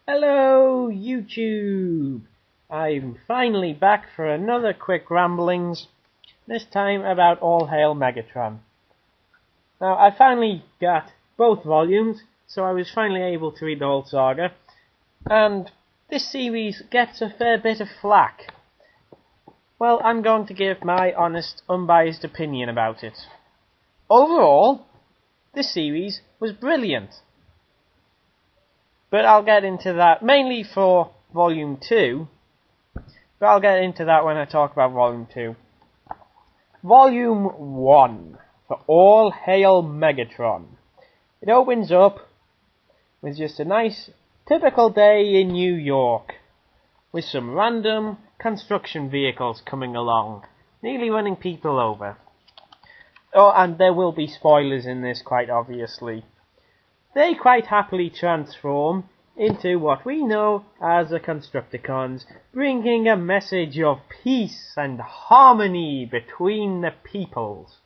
Hello, YouTube! I'm finally back for another quick ramblings, this time about All Hail Megatron. Now, I finally got both volumes, so I was finally able to read the whole saga, and this series gets a fair bit of flack. Well, I'm going to give my honest, unbiased opinion about it. Overall, this series was brilliant. But I'll get into that, mainly for Volume 2. But I'll get into that when I talk about Volume 2. Volume 1, for All Hail Megatron. It opens up with just a nice, typical day in New York, with some random construction vehicles coming along, nearly running people over. Oh, and there will be spoilers in this, quite obviously. They quite happily transform into what we know as the Constructicons, bringing a message of peace and harmony between the peoples.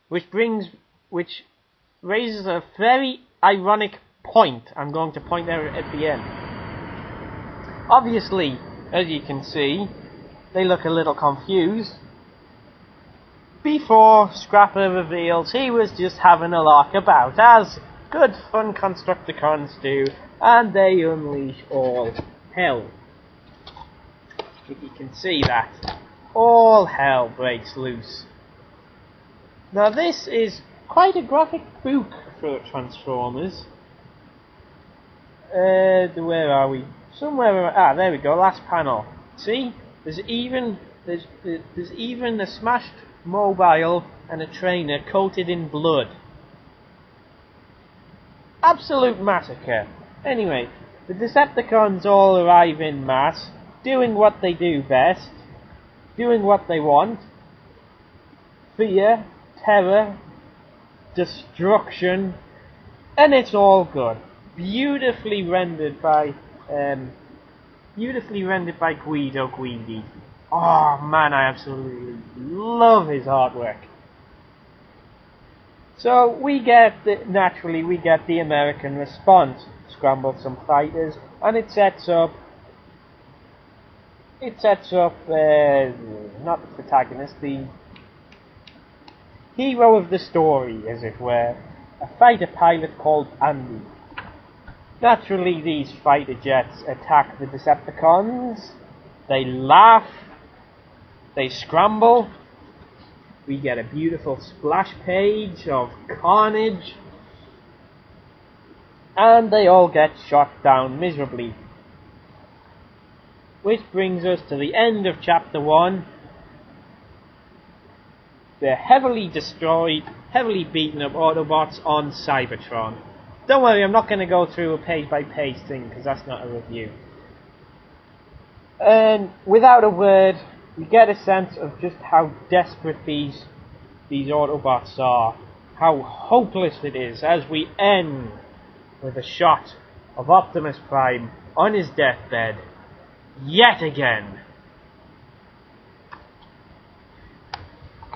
Which raises a very ironic point I'm going to point out at the end. Obviously, as you can see, they look a little confused. Before Scrapper reveals he was just having a lark about, as good fun Constructicons do, and they unleash all hell. If you can see that, all hell breaks loose. Now this is quite a graphic book for Transformers. Where are we? Somewhere. There we go. Last panel. See, there's even a smashed mobile and a trainer coated in blood. Absolute massacre. Anyway, the Decepticons all arrive in mass, doing what they do best, doing what they want. Fear, terror, destruction, and it's all good. Beautifully rendered by Guido Guidi. Oh man, I absolutely love his artwork. So we get the American response. Scramble some fighters, and it sets up not the protagonist, the hero of the story, as it were, a fighter pilot called Andy. Naturally, these fighter jets attack the Decepticons. They laugh, they scramble. We get a beautiful splash page of carnage, and they all get shot down miserably. Which brings us to the end of Chapter 1. The heavily destroyed, heavily beaten up Autobots on Cybertron. Don't worry, I'm not going to go through a page-by-page thing, because that's not a review. And without a word, we get a sense of just how desperate these Autobots are. How hopeless it is, as we end with a shot of Optimus Prime on his deathbed, yet again.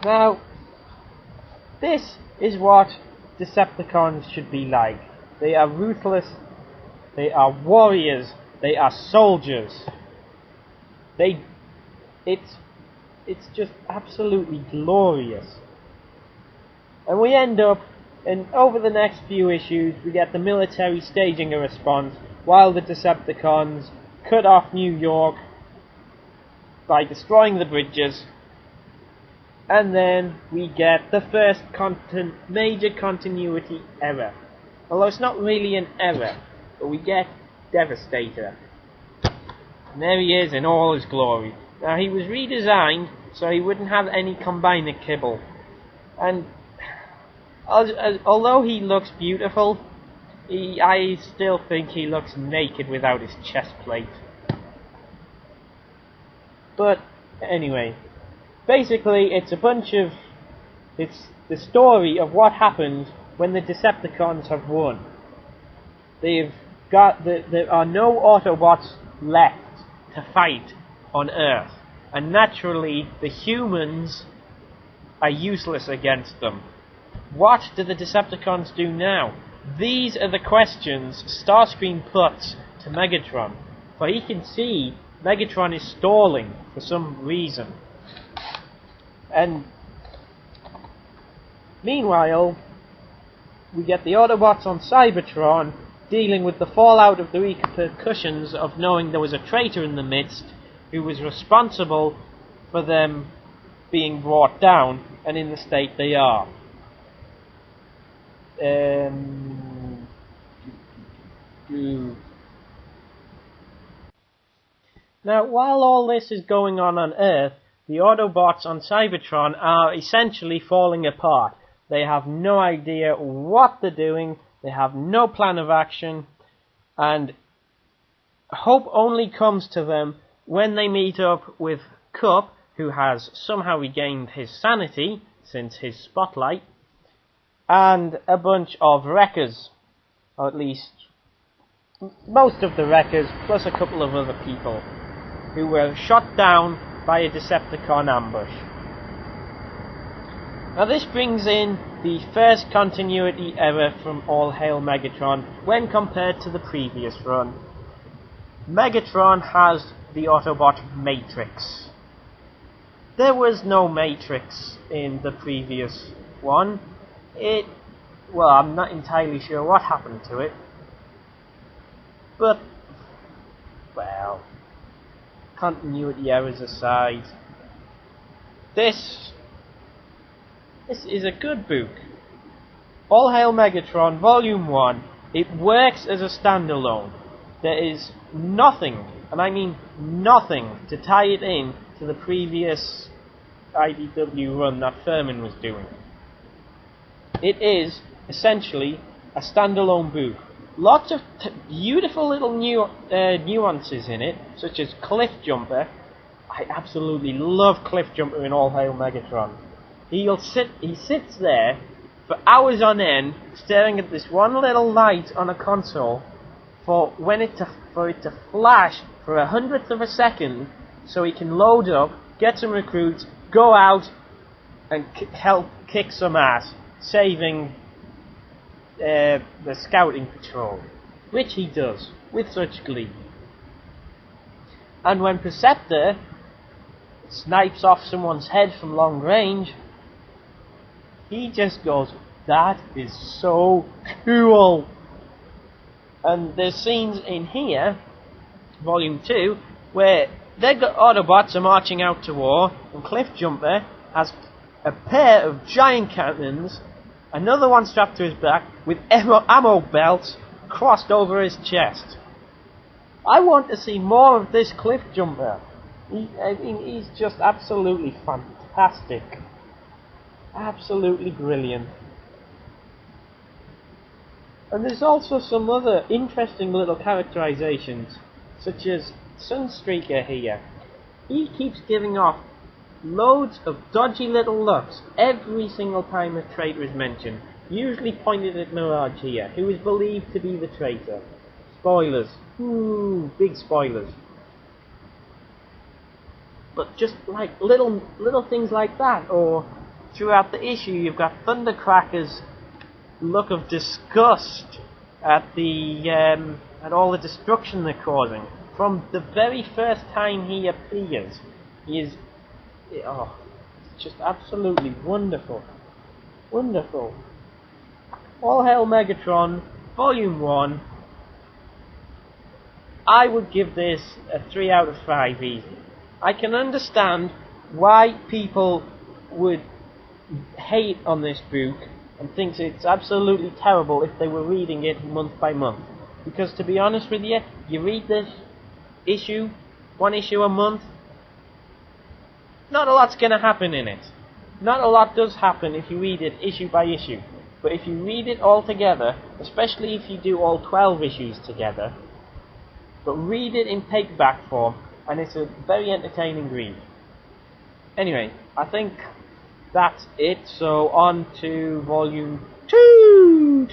Now, this is what Decepticons should be like. They are ruthless, they are warriors, they are soldiers. It's just absolutely glorious. And we end up, and over the next few issues, we get the military staging a response while the Decepticons cut off New York by destroying the bridges. And then we get the first major continuity error. Although it's not really an error, but we get Devastator. And there he is in all his glory. Now, he was redesigned so he wouldn't have any combiner kibble. And although he looks beautiful, I still think he looks naked without his chest plate. But anyway, basically it's the story of what happened when the Decepticons have won. There are no Autobots left to fight on Earth, and naturally the humans are useless against them. What do the Decepticons do now? These are the questions Starscream puts to Megatron, for he can see Megatron is stalling for some reason. And meanwhile, we get the Autobots on Cybertron dealing with the fallout of the repercussions of knowing there was a traitor in the midst who was responsible for them being brought down and in the state they are. Now, while all this is going on Earth, the Autobots on Cybertron are essentially falling apart. They have no idea what they're doing, they have no plan of action, and hope only comes to them when they meet up with Cup, who has somehow regained his sanity since his spotlight, and a bunch of wreckers, or at least most of the wreckers, plus a couple of other people, who were shot down by a Decepticon ambush. Now this brings in the first continuity error from all Hail Megatron when compared to the previous run. Megatron has the Autobot Matrix. There was no Matrix in the previous one. Well, I'm not entirely sure what happened to it. But, well, continuity errors aside, this is a good book. All Hail Megatron Volume 1, it works as a standalone. There is nothing, and I mean nothing, to tie it in to the previous IDW run that Furman was doing. It is essentially a standalone book. Lots of beautiful little nuances in it, such as Cliff Jumper. I absolutely love Cliff Jumper in All Hail Megatron. He sits there for hours on end, staring at this one little light on a console for it to flash for 1/100th of a second, so he can load up, get some recruits, go out, and help kick some ass, saving the scouting patrol, which he does with such glee. And when Perceptor snipes off someone's head from long range, he just goes, "That is so cool." And there's scenes in here, Volume 2, where their Autobots are marching out to war, and Cliff Jumper has a pair of giant cannons, another one strapped to his back, with ammo belts crossed over his chest. I want to see more of this Cliff Jumper. He's just absolutely fantastic. Absolutely brilliant. And there's also some other interesting little characterizations, such as Sunstreaker here. He keeps giving off loads of dodgy little looks every single time a traitor is mentioned, usually pointed at Mirage here, who is believed to be the traitor. Spoilers. Ooh, big spoilers. But just like little things like that, or throughout the issue you've got Thundercracker's look of disgust at at all the destruction they're causing. From the very first time he appears, he is it's just absolutely wonderful. Wonderful. All Hail Megatron, Volume 1. I would give this a 3 out of 5 easy. I can understand why people would hate on this book and think it's absolutely terrible if they were reading it month by month. Because to be honest with you, you read this issue, one issue a month, not a lot's going to happen in it. Not a lot does happen if you read it issue by issue. But if you read it all together, especially if you do all 12 issues together, but read it in paperback form, and it's a very entertaining read. Anyway, I think that's it, so on to Volume 2.